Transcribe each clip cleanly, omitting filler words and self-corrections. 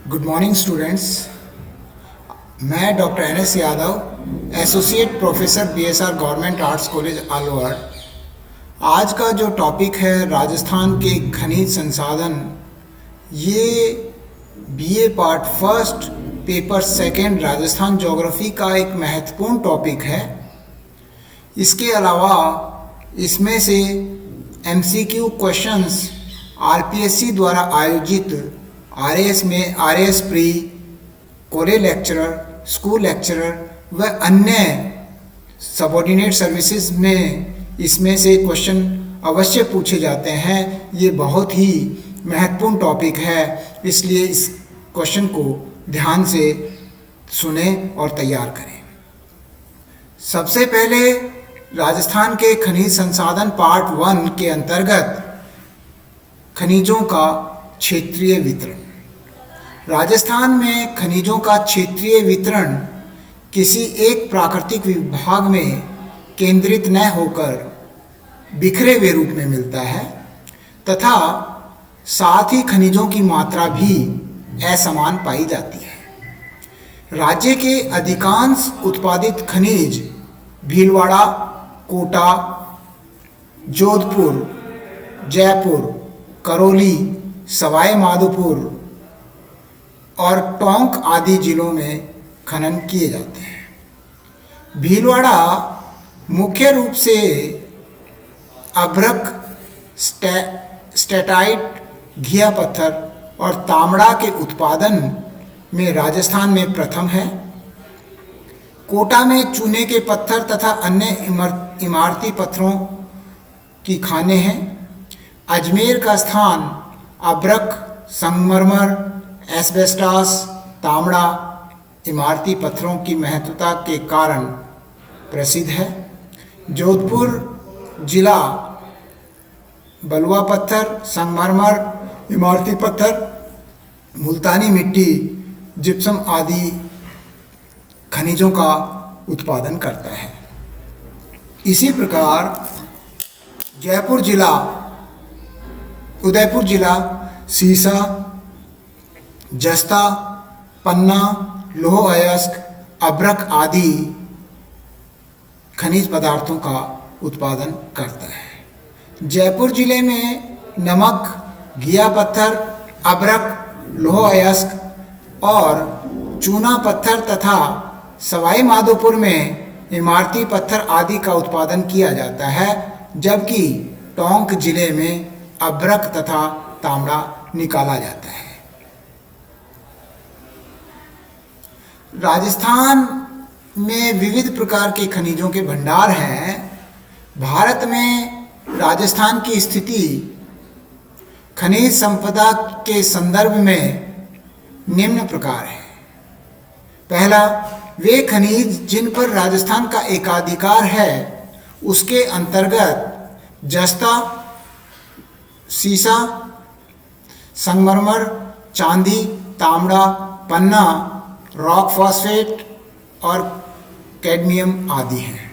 Good morning students. मैं doctor N S Yadav, associate professor BSR government arts college Alwar. आज का जो टॉपिक है राजस्थान के खनिज संसाधन, ये BA part first paper second Rajasthan geography का एक महत्वपूर्ण टॉपिक है। इसके अलावा इसमें से एमसीक्यू क्वेश्चंस आरपीएससी द्वारा आयोजित आरएएस में RAS pre, college lecturer, school lecturer व अन्य सबऑर्डिनेट सर्विसेज में इसमें से क्वेश्चन अवश्य पूछे जाते हैं। ये बहुत ही महत्वपूर्ण टॉपिक है, इसलिए इस क्वेश्चन को ध्यान से सुने और तैयार करें। सबसे पहले राजस्थान के खनिज संसाधन पार्ट 1 के अंतर्गत खनिजों का क्षेत्रीय वितरण। राजस्थान में खनिजों का क्षेत्रीय वितरण किसी एक प्राकृतिक विभाग में केंद्रित न होकर बिखरे हुए रूप में मिलता है तथा साथ ही खनिजों की मात्रा भी असमान पाई जाती है। राज्य के अधिकांश उत्पादित खनिज भीलवाड़ा, कोटा, जोधपुर, जयपुर, करौली, सवाई माधोपुर और टोंक आदि जिलों में खनन किए जाते हैं। भीलवाड़ा मुख्य रूप से अभ्रक, स्टेटाइट, घिया पत्थर और तांबड़ा के उत्पादन में राजस्थान में प्रथम है। कोटा में चूने के पत्थर तथा अन्य इमारती पत्थरों की खानें हैं। अजमेर का स्थान अभ्रक, संगमरमर, एस्बेस्टास, तांबड़ा, इमारती पत्थरों की महत्वता के कारण प्रसिद्ध है। जोधपुर जिला बलुआ पत्थर, संगमरमर, इमारती पत्थर, मुल्तानी मिट्टी, जिप्सम आदि खनिजों का उत्पादन करता है। इसी प्रकार जयपुर जिला, उदयपुर जिला सीसा, जस्ता, पन्ना, लोह अयस्क, अभ्रक आदि खनिज पदार्थों का उत्पादन करता है। जयपुर जिले में नमक, घिया पत्थर, अभ्रक, लोह अयस्क और चूना पत्थर तथा सवाई माधोपुर में इमारती पत्थर आदि का उत्पादन किया जाता है, जबकि टोंक जिले में अभ्रक तथा तांबड़ा निकाला जाता है। राजस्थान में विविध प्रकार के खनिजों के भंडार हैं। भारत में राजस्थान की स्थिति खनिज संपदा के संदर्भ में निम्न प्रकार है। पहला, वे खनिज जिन पर राजस्थान का एकाधिकार है उसके अंतर्गत जस्ता, सीसा, संगमरमर, चांदी, तांबड़ा, पन्ना, रॉक फॉस्फेट और कैडमियम आदि हैं।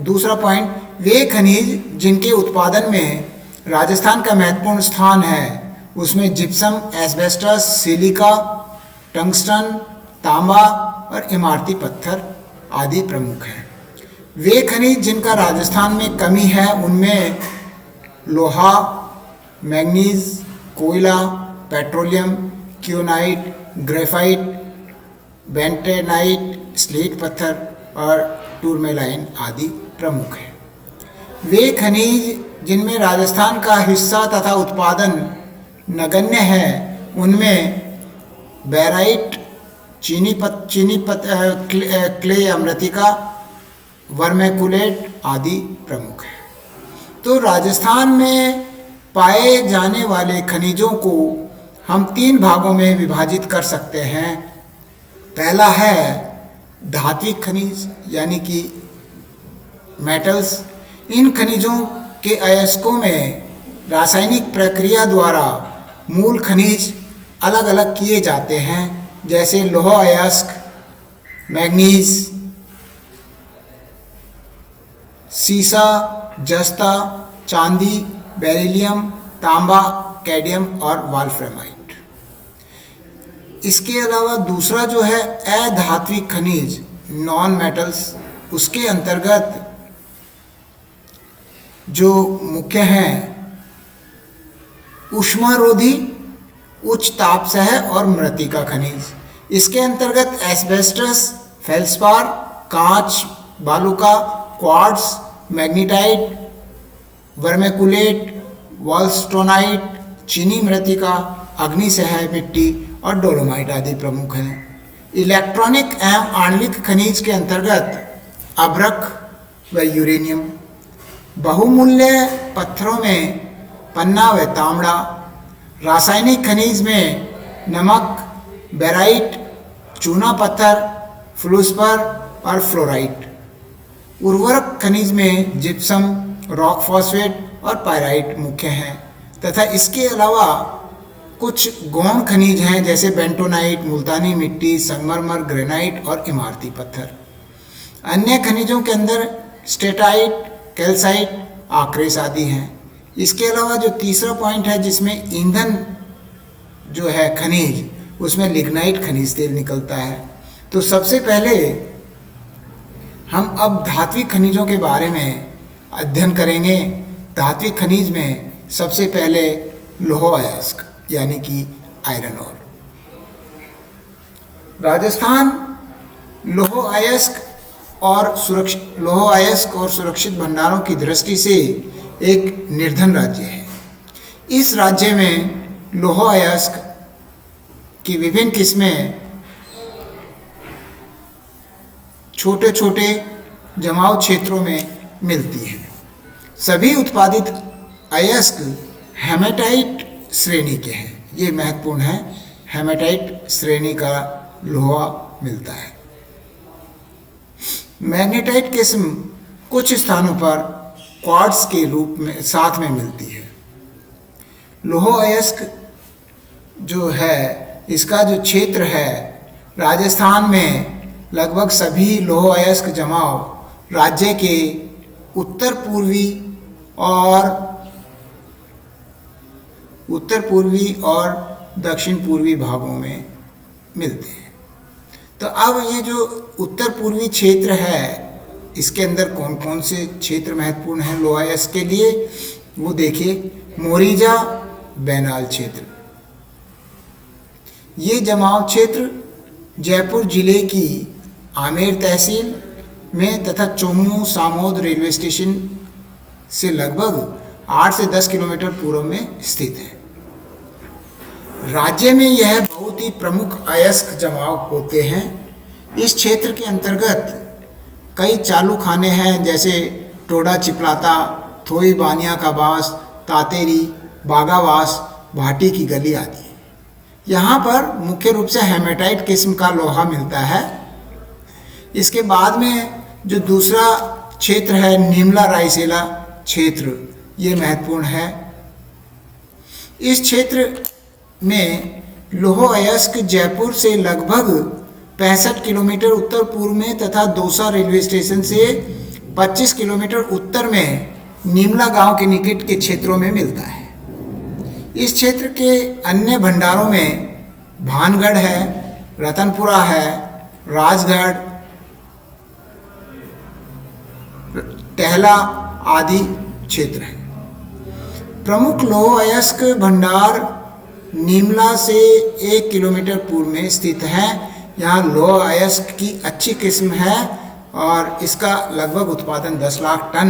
दूसरा पॉइंट, वे खनिज जिनके उत्पादन में राजस्थान का महत्वपूर्ण स्थान है उसमें जिप्सम, एस्बेस्टस, सिलिका, टंगस्टन, तांबा और इमारती पत्थर आदि प्रमुख हैं। वे खनिज जिनका राजस्थान में कमी है उनमें लोहा, मैंगनीज, कोयला, पेट्रोलियम, क्योनाइट, ग्रेफाइट, बेंटेनाइट, स्लेट पत्थर और टूरमेलाइन आदि प्रमुख हैं। वे खनिज जिनमें राजस्थान का हिस्सा तथा उत्पादन नगण्य है उनमें बैराइट, क्ले अमृतिका, वर्मैकुलेट आदि प्रमुख हैं। तो राजस्थान में पाए जाने वाले खनिजों को हम 3 भागों में विभाजित कर सकते हैं। पहला है धात्विक खनिज यानी कि मेटल्स। इन खनिजों के अयस्कों में रासायनिक प्रक्रिया द्वारा मूल खनिज अलग अलग किए जाते हैं, जैसे लोह अयस्क, मैंगनीज, सीसा, जस्ता, चांदी, बेरिलियम, तांबा, कैडमियम और वॉल्फ्रामाइट। इसके अलावा दूसरा जो है अधात्विक खनिज नॉन मेटल्स, उसके अंतर्गत जो मुख्य हैं ऊष्मारोधी, उच्च ताप सह और मृत्तिका खनिज। इसके अंतर्गत एस्बेस्टस, फेल्सपार, कांच, बालूका, क्वार्ट्स, मैग्नीटाइट, वर्मेकुलेट, वॉलस्टोनाइट, चीनी मृत्तिका, अग्निसहाय मिट्टी और डोलोमाइट आदि प्रमुख हैं। इलेक्ट्रॉनिक एवं आणविक खनिज के अंतर्गत अभ्रक व यूरेनियम। बहुमूल्य पत्थरों में पन्ना व तांबा। रासायनिक खनिज में नमक, बेराइट, चूना पत्थर, फ्लूसपर और फ्लोराइट। उर्वरक खनिज में जिप्सम, रॉक फॉस्फेट और पायराइट मुख्य हैं तथा इसके अलावा कुछ गौण खनिज हैं जैसे बेंटोनाइट, मुल्तानी मिट्टी, संगमरमर, ग्रेनाइट और इमारती पत्थर। अन्य खनिजों के अंदर स्टेटाइट, कैल्साइट, आक्रेस आदि हैं। इसके अलावा जो तीसरा पॉइंट है जिसमें ईंधन जो है खनिज, उसमें लिग्नाइट खनिज तेल निकलता है। तो सबसे पहले हम अब धात्विक खनिजों के बारे में अध्ययन करेंगे। धात्विक खनिज में सबसे पहले लौह अयस्क यानी कि आयरन ओर। राजस्थान लौह अयस्क और सुरक्षित भंडारों की दृष्टि से एक निर्धन राज्य है। इस राज्य में लौह अयस्क की विभिन्न किस्में छोटे छोटे जमाव क्षेत्रों में मिलती हैं। सभी उत्पादित अयस्क हेमेटाइट श्रेणी के हैं। ये महत्वपूर्ण है, हेमेटाइट श्रेणी का लोहा मिलता है। मैग्नेटाइट किस्म कुछ स्थानों पर क्वार्ट्स के रूप में साथ में मिलती है। लौह अयस्क जो है इसका जो क्षेत्र है, राजस्थान में लगभग सभी लौह अयस्क जमाव राज्य के उत्तर पूर्वी और दक्षिण पूर्वी भागों में मिलते हैं। तो अब ये जो उत्तर पूर्वी क्षेत्र है, इसके अंदर कौन कौन से क्षेत्र महत्वपूर्ण हैं लौह अयस्क के लिए, वो देखिए। मोरीजा बैनाल क्षेत्र, ये जमाव क्षेत्र जयपुर जिले की आमेर तहसील में तथा चोमू सामोद रेलवे स्टेशन से लगभग 8 से 10 किलोमीटर पूर्व में स्थित है। राज्य में यह बहुत ही प्रमुख अयस्क जमाव होते हैं। इस क्षेत्र के अंतर्गत कई चालू खाने हैं जैसे टोडा चिपलाता, थोई बानिया का बास, तातेरी, बागावास, भाटी की गली आदि। यहाँ पर मुख्य रूप से हेमेटाइट किस्म का लोहा मिलता है। इसके बाद में जो दूसरा क्षेत्र है नीमला रायसेला क्षेत्र, ये महत्वपूर्ण है। इस क्षेत्र में लौह अयस्क जयपुर से लगभग 65 किलोमीटर उत्तर पूर्व में तथा दौसा रेलवे स्टेशन से 25 किलोमीटर उत्तर में नीमला गांव के निकट के क्षेत्रों में मिलता है। इस क्षेत्र के अन्य भंडारों में भानगढ़ है, रतनपुरा है, राजगढ़, टहला आदि क्षेत्र है। प्रमुख लौह अयस्क भंडार नीमला से 1 किलोमीटर पूर्व में स्थित है। यहाँ लौह अयस्क की अच्छी किस्म है और इसका लगभग उत्पादन 10 लाख टन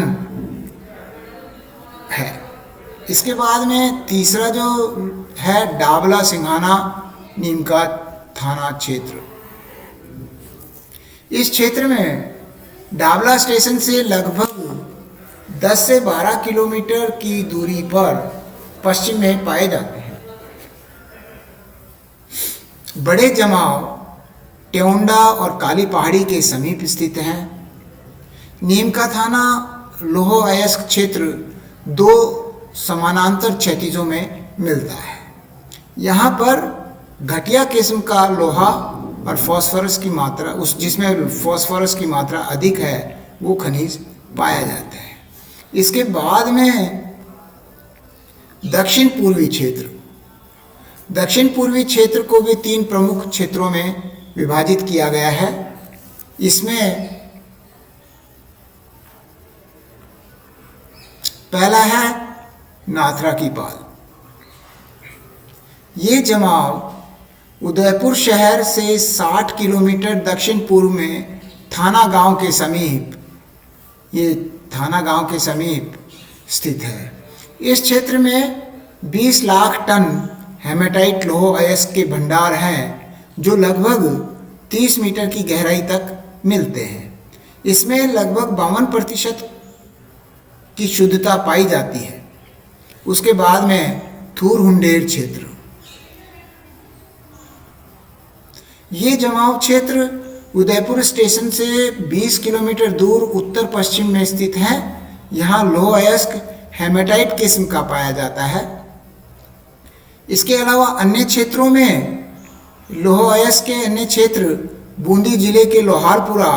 है। इसके बाद में तीसरा जो है डाबला सिंघाना नीमका थाना क्षेत्र। इस क्षेत्र में डाबला स्टेशन से लगभग 10 से 12 किलोमीटर की दूरी पर पश्चिम में पाए जाते हैं। बड़े जमाव ट्योंडा और काली पहाड़ी के समीप स्थित हैं। नीमका थाना लौह अयस्क क्षेत्र 2 समानांतर क्षैतिजों में मिलता है। यहाँ पर घटिया किस्म का लोहा और फास्फोरस की मात्रा, जिसमें फास्फोरस की मात्रा अधिक है, वो खनिज पाया जाता है। इसके बाद में दक्षिण पूर्वी क्षेत्र, दक्षिण पूर्वी क्षेत्र को भी 3 प्रमुख क्षेत्रों में विभाजित किया गया है। इसमें पहला है नाथरा की पाल। ये जमाव उदयपुर शहर से 60 किलोमीटर दक्षिण पूर्व में थाना गांव के समीप, ये थाना गांव के समीप स्थित है। इस क्षेत्र में 20 लाख टन हेमेटाइट लौह अयस्क के भंडार हैं जो लगभग 30 मीटर की गहराई तक मिलते हैं। इसमें लगभग 52% की शुद्धता पाई जाती है। उसके बाद में थूर हुंडेर क्षेत्र, ये जमाव क्षेत्र उदयपुर स्टेशन से 20 किलोमीटर दूर उत्तर पश्चिम में स्थित है। यहाँ लौह अयस्क हेमेटाइट किस्म का पाया जाता है। इसके अलावा अन्य क्षेत्रों में लौह अयस्क के अन्य क्षेत्र बूंदी जिले के लोहारपुरा,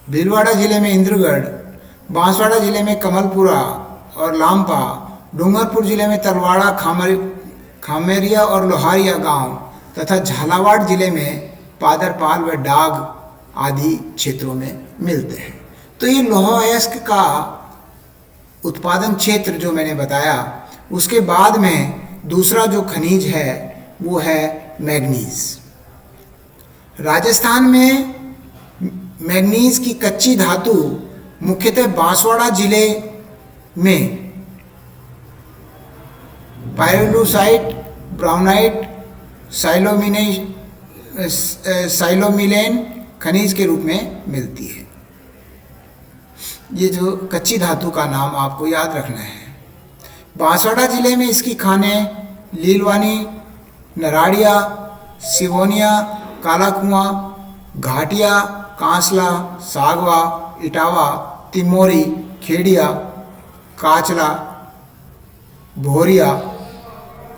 भीलवाड़ा जिले में इंद्रगढ़, बांसवाड़ा जिले में कमलपुरा और लांपा, डूंगरपुर जिले में तलवाड़ा, खामेरिया और लोहारिया गांव तथा झालावाड़ जिले में पादरपाल व डाग आदि क्षेत्रों में मिलते हैं। तो ये लौह अयस्क का उत्पादन क्षेत्र जो मैंने बताया, उसके बाद में दूसरा जो खनिज है वो है मैग्नीज। राजस्थान में मैग्नीज की कच्ची धातु मुख्यतः बांसवाड़ा जिले में पायरोलूसाइट, ब्राउनाइट, साइलोमिलेन खनिज के रूप में मिलती है। ये जो कच्ची धातु का नाम आपको याद रखना है। बांसवाड़ा जिले में इसकी खानें लीलवानी, नराड़िया, सिवोनिया, काला कुआं, घाटिया, कांसला, सागवा, इटावा, तिमोरी, खेड़िया, काचला, भोरिया,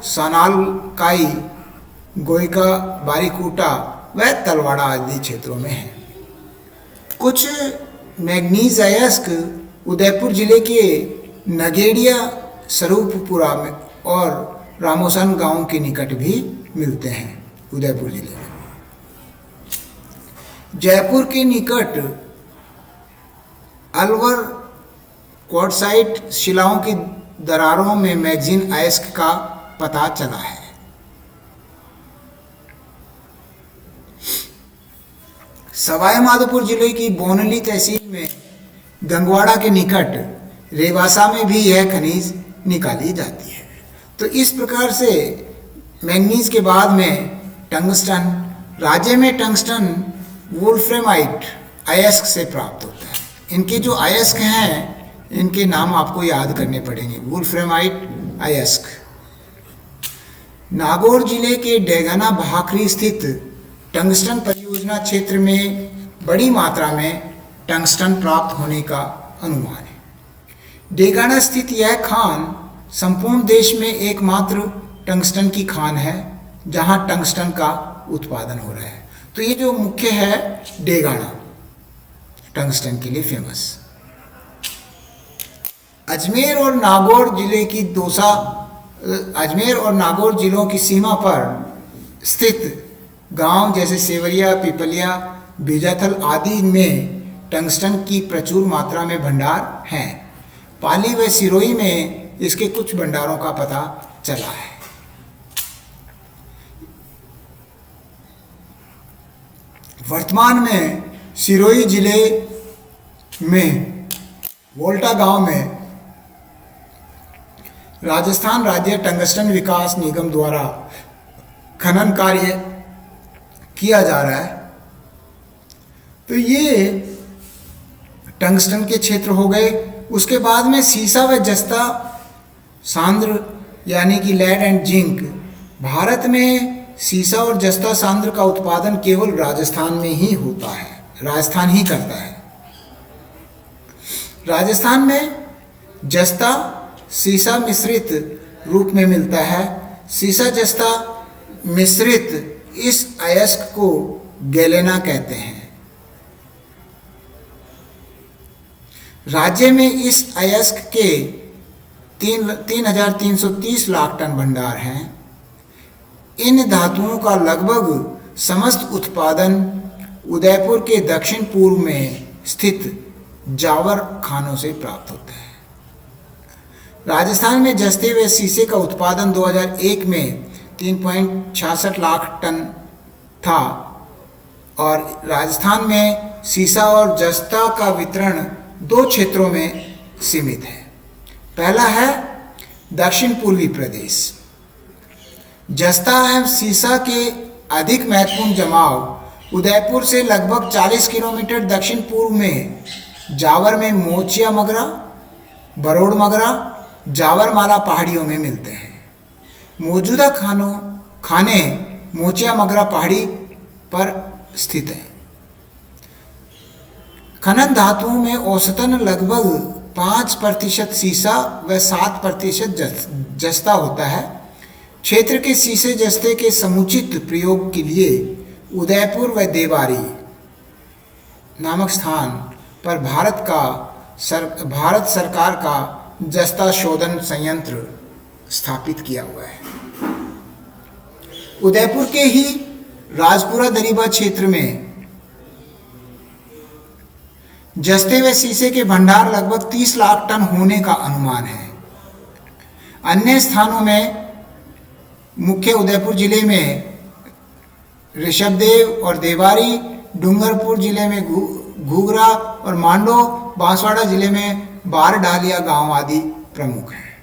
सनालकाई, गोइका, बारीकूटा व तलवाड़ा आदि क्षेत्रों में है। कुछ मैग्नीज अयस्क उदयपुर जिले के नगेड़िया, स्वरूपपुरा में और रामोसन गांव के निकट भी मिलते हैं उदयपुर जिले में। जयपुर के निकट अलवर क्वार्टसाइट शिलाओं की दरारों में मैग्नीज अयस्क का पता चला है। सवाई माधोपुर जिले की बोनली तहसील में गंगवाड़ा के निकट रेवासा में भी यह खनिज निकाली जाती है। तो इस प्रकार से मैग्नीज के बाद में टंगस्टन, राज्य में टंगस्टन वुल्फ्रेमाइट अयस्क से प्राप्त होता है। इनके जो अयस्क हैं इनके नाम आपको याद करने पड़ेंगे। वुल्फ्रेमाइट अयस्क नागौर जिले के डेगाना भाखरी स्थित टंगस्टन परियोजना क्षेत्र में बड़ी मात्रा में टंगस्टन प्राप्त होने का अनुमान है। डेगाना स्थित यह खान संपूर्ण देश में एकमात्र टंगस्टन की खान है जहां टंगस्टन का उत्पादन हो रहा है। तो ये जो मुख्य है डेगाना टंगस्टन के लिए फेमस। अजमेर और नागौर जिलों की सीमा पर स्थित गांव जैसे सेवरिया, पिपलिया, बीजाथल आदि में टंगस्टन की प्रचुर मात्रा में भंडार हैं। पाली व सिरोही में इसके कुछ भंडारों का पता चला है। वर्तमान में सिरोही जिले में वोल्टा गांव में राजस्थान राज्य टंगस्टन विकास निगम द्वारा खनन कार्य किया जा रहा है। तो ये टंगस्टन के क्षेत्र हो गए। उसके बाद में सीसा व जस्ता सांद्र यानी कि लेड एंड जिंक। भारत में सीसा और जस्ता सांद्र का उत्पादन केवल राजस्थान में ही होता है, राजस्थान ही करता है। राजस्थान में जस्ता सीसा मिश्रित रूप में मिलता है। सीसा जस्ता मिश्रित इस अयस्क को गैलेना कहते हैं। राज्य में इस अयस्क के 3,330 लाख टन भंडार हैं। इन धातुओं का लगभग समस्त उत्पादन उदयपुर के दक्षिण पूर्व में स्थित जावर खानों से प्राप्त होता है। राजस्थान में जस्ते व शीशे का उत्पादन 2001 में 3.66 लाख टन था और राजस्थान में सीसा और जस्ता का वितरण दो क्षेत्रों में सीमित है। पहला है दक्षिण पूर्वी प्रदेश। जस्ता एवं सीसा के अधिक महत्वपूर्ण जमाव उदयपुर से लगभग 40 किलोमीटर दक्षिण पूर्व में जावर में मोचिया मगरा, बरोड़ मगरा, जावरमाला पहाड़ियों में मिलते हैं। मौजूदा खाने मोचिया मगरा पहाड़ी पर स्थित हैं। खनन धातुओं में औसतन लगभग 5% सीसा व 7% जस्ता होता है। क्षेत्र के शीशे जस्ते के समुचित प्रयोग के लिए उदयपुर व देवारी नामक स्थान पर भारत सरकार का जस्ता शोधन संयंत्र स्थापित किया हुआ है। उदयपुर के ही राजपुरा दरीबा क्षेत्र में जस्ते व शीशे के भंडार लगभग 30 लाख टन होने का अनुमान है। अन्य स्थानों में मुख्य उदयपुर जिले में ऋषभदेव और देवारी, डूंगरपुर जिले में घूगरा और मांडो, बांसवाड़ा जिले में बारडालिया गांव आदि प्रमुख हैं।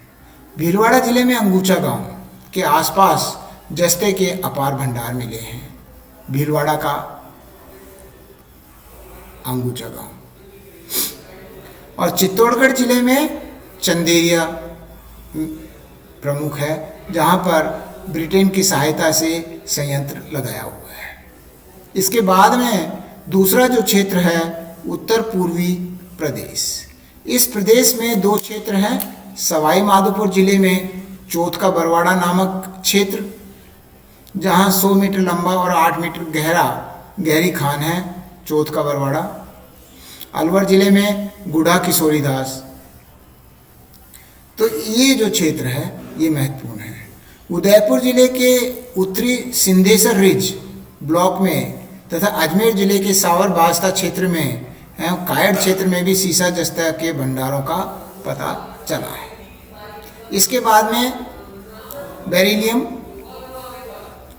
भीलवाड़ा जिले में अंगूचा गांव के आसपास जस्ते के अपार भंडार मिले हैं। भीलवाड़ा का अंगूचा गांव और चित्तौड़गढ़ जिले में चंदेरिया प्रमुख है, जहां पर ब्रिटेन की सहायता से संयंत्र लगाया हुआ है। इसके बाद में दूसरा जो क्षेत्र है उत्तर पूर्वी प्रदेश। इस प्रदेश में दो क्षेत्र हैं। सवाई माधोपुर जिले में चौथ का बरवाड़ा नामक क्षेत्र, जहां 100 मीटर लंबा और 8 मीटर गहरी खान है, चौथ का बरवाड़ा। अलवर जिले में गुढ़ा किशोरीदास। तो ये जो क्षेत्र है ये महत्वपूर्ण है। उदयपुर जिले के उत्तरी सिंधेश्वर रिज ब्लॉक में तथा अजमेर जिले के सावर बास्ता क्षेत्र में एवं कायड़ क्षेत्र में भी सीसा जस्ता के भंडारों का पता चला है। इसके बाद में बेरिलियम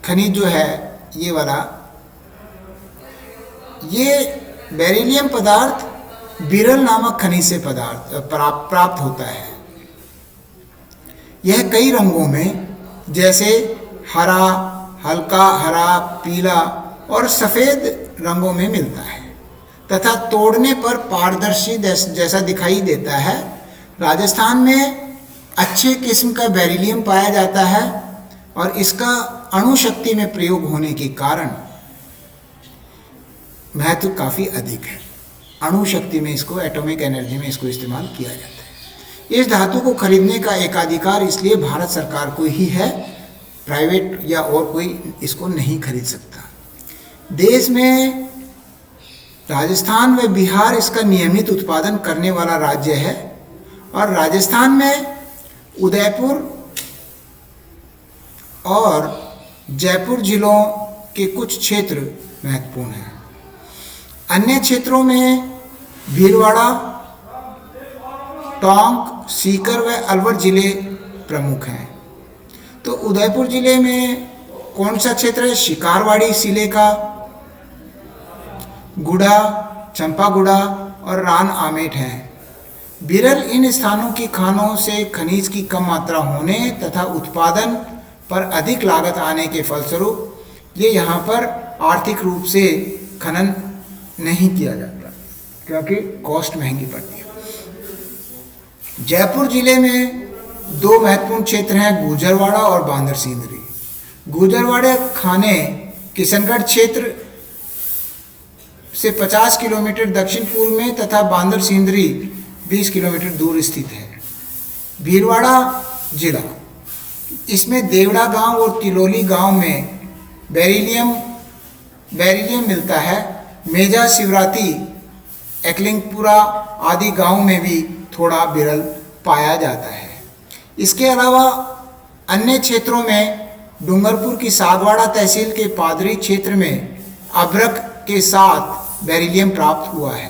खनिज जो है ये वाला, ये बेरिलियम पदार्थ बिरल नामक खनिज से प्राप्त होता है। यह कई रंगों में जैसे हरा, हल्का हरा, पीला और सफ़ेद रंगों में मिलता है तथा तोड़ने पर पारदर्शी जैसा दिखाई देता है। राजस्थान में अच्छे किस्म का बेरिलियम पाया जाता है और इसका अणु शक्ति में प्रयोग होने के कारण महत्व काफ़ी अधिक है। अणु शक्ति में इसको, एटॉमिक एनर्जी में इसको इस्तेमाल किया जाता है। इस धातु को खरीदने का एकाधिकार इसलिए भारत सरकार को ही है, प्राइवेट या और कोई इसको नहीं खरीद सकता। देश में राजस्थान व बिहार इसका नियमित उत्पादन करने वाला राज्य है और राजस्थान में उदयपुर और जयपुर जिलों के कुछ क्षेत्र महत्वपूर्ण हैं। अन्य क्षेत्रों में भीलवाड़ा, टोंक, सीकर व अलवर जिले प्रमुख हैं। तो उदयपुर जिले में कौन सा क्षेत्र है? शिकारवाड़ी जिले का, गुड़ा, चंपागुड़ा और रान आमेट हैं। बिरल इन स्थानों की खानों से खनिज की कम मात्रा होने तथा उत्पादन पर अधिक लागत आने के फलस्वरूप ये यहाँ पर आर्थिक रूप से खनन नहीं किया जाता क्योंकि कॉस्ट महंगी पड़ती है। जयपुर जिले में दो महत्वपूर्ण क्षेत्र हैं, गुजरवाड़ा और बांदर सिंदरी। गुजरवाड़ा खाने किशनगढ़ क्षेत्र से 50 किलोमीटर दक्षिण पूर्व में तथा बांदर सिंदरी 20 किलोमीटर दूर स्थित है। भीलवाड़ा जिला, इसमें देवड़ा गांव और तिलोली गांव में बेरिलियम मिलता है। मेजा, शिवराती, एकलिंगपुरा आदि गांव में भी थोड़ा बिरल पाया जाता है। इसके अलावा अन्य क्षेत्रों में डूंगरपुर की सागवाड़ा तहसील के पादरी क्षेत्र में अभ्रक के साथ बेरिलियम प्राप्त हुआ है।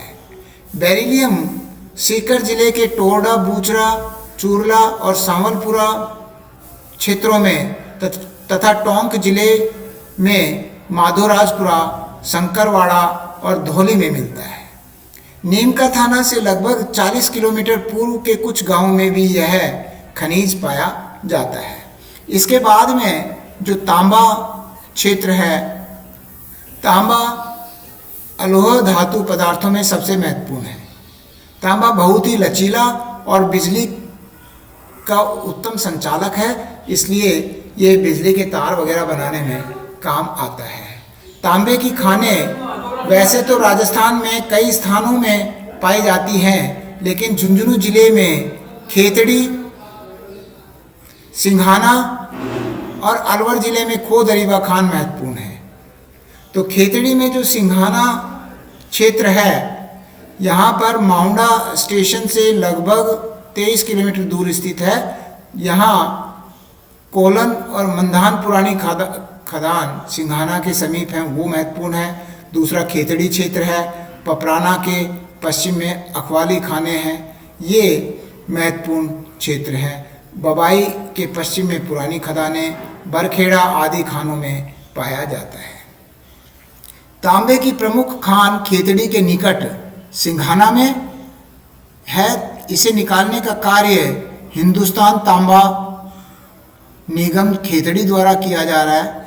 बेरिलियम सीकर जिले के टोरडा, बूचरा, चूरला और सांवलपुरा क्षेत्रों में तथा टोंक जिले में माधोराजपुरा, शंकरवाड़ा और धौली में मिलता है। नीमका थाना से लगभग 40 किलोमीटर पूर्व के कुछ गांवों में भी यह खनिज पाया जाता है। इसके बाद में जो तांबा क्षेत्र है, तांबा अलोह धातु पदार्थों में सबसे महत्वपूर्ण है। तांबा बहुत ही लचीला और बिजली का उत्तम संचालक है, इसलिए ये बिजली के तार वगैरह बनाने में काम आता है। तांबे की खानें वैसे तो राजस्थान में कई स्थानों में पाई जाती हैं, लेकिन झुंझुनू जिले में खेतड़ी, सिंघाना और अलवर जिले में खो-दरीबा खान महत्वपूर्ण है। तो खेतड़ी में जो सिंघाना क्षेत्र है, यहाँ पर माउंडा स्टेशन से लगभग 23 किलोमीटर दूर स्थित है। यहाँ कोलन और मंधान पुरानी खदान सिंघाना के समीप हैं, वो महत्वपूर्ण है। दूसरा खेतड़ी क्षेत्र है, पपराना के पश्चिम में अखवाली खाने हैं, ये महत्वपूर्ण क्षेत्र हैं। बबाई के पश्चिम में पुरानी खदानें, बरखेड़ा आदि खानों में पाया जाता है। तांबे की प्रमुख खान खेतड़ी के निकट सिंघाना में है। इसे निकालने का कार्य हिंदुस्तान तांबा निगम खेतड़ी द्वारा किया जा रहा है।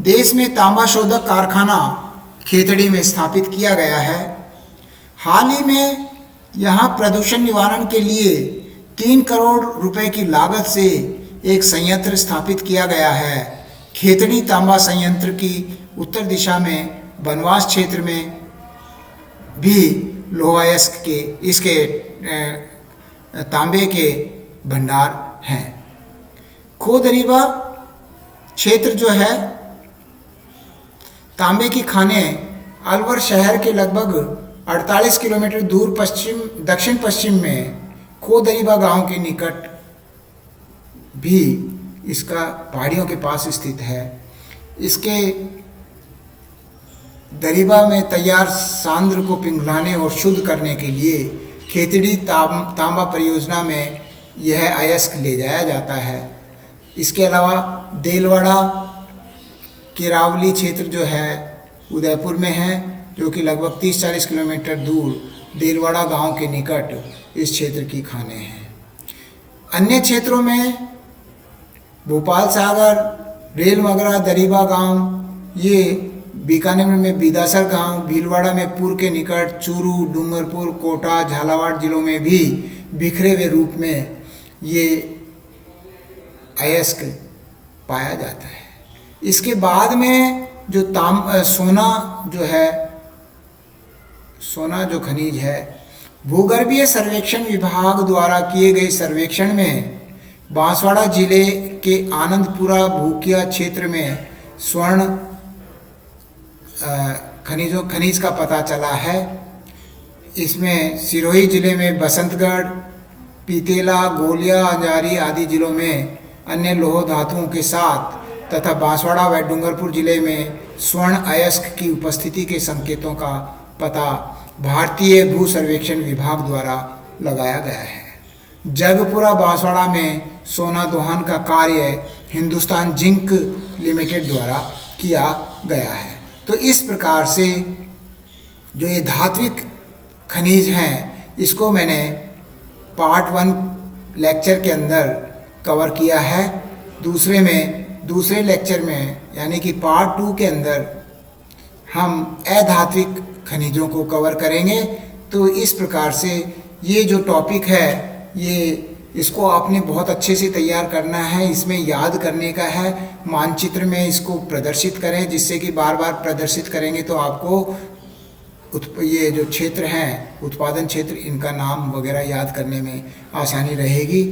देश में तांबा शोधक कारखाना खेतड़ी में स्थापित किया गया है। हाल ही में यहाँ प्रदूषण निवारण के लिए 3 करोड़ रुपए की लागत से एक संयंत्र स्थापित किया गया है। खेतड़ी तांबा संयंत्र की उत्तर दिशा में बनवास क्षेत्र में भी लोहायस्क के इसके तांबे के भंडार हैं। खो-दरीबा क्षेत्र जो है, तांबे की खानें अलवर शहर के लगभग 48 किलोमीटर दूर दक्षिण पश्चिम में खो-दरीबा गांव के निकट भी इसका पहाड़ियों के पास स्थित है। इसके दरीबा में तैयार सांद्र को पिघलाने और शुद्ध करने के लिए खेतड़ी तांबा परियोजना में यह अयस्क ले जाया जाता है। इसके अलावा देलवाड़ा केरावली क्षेत्र जो है उदयपुर में है, जो कि लगभग 30-40 किलोमीटर दूर देलवाड़ा गांव के निकट इस क्षेत्र की खानें हैं। अन्य क्षेत्रों में भोपाल सागर, रेल मगरा, दरीबा गांव, ये बीकानेर में बीदासर गांव, भीलवाड़ा में पुर के निकट चूरू, डूंगरपुर, कोटा, झालावाड़ जिलों में भी बिखरे हुए रूप में ये अयस्क पाया जाता है। इसके बाद में जो सोना जो है, सोना जो खनिज है, भूगर्भीय सर्वेक्षण विभाग द्वारा किए गए सर्वेक्षण में बांसवाड़ा जिले के आनंदपुरा भूकिया क्षेत्र में स्वर्ण खनिज का पता चला है। इसमें सिरोही जिले में बसंतगढ़, पीतेला, गोलिया, अंजारी आदि जिलों में अन्य लोह धातुओं के साथ तथा बांसवाड़ा व डूंगरपुर जिले में स्वर्ण अयस्क की उपस्थिति के संकेतों का पता भारतीय भू सर्वेक्षण विभाग द्वारा लगाया गया है। जगपुरा बांसवाड़ा में सोना दोहन का कार्य हिंदुस्तान जिंक लिमिटेड द्वारा किया गया है। तो इस प्रकार से जो ये धात्विक खनिज हैं, इसको मैंने पार्ट 1 लेक्चर के अंदर कवर किया है। दूसरे लेक्चर में यानी कि पार्ट 2 के अंदर हम अधात्विक खनिजों को कवर करेंगे। तो इस प्रकार से ये जो टॉपिक है, ये इसको आपने बहुत अच्छे से तैयार करना है, इसमें याद करने का है, मानचित्र में इसको प्रदर्शित करें, जिससे कि बार बार प्रदर्शित करेंगे तो आपको ये जो क्षेत्र हैं, उत्पादन क्षेत्र, इनका नाम वगैरह याद करने में आसानी रहेगी।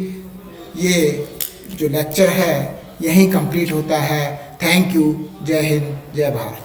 ये जो लेक्चर है यहीं कंप्लीट होता है। Thank you. जय हिंद, जय भारत।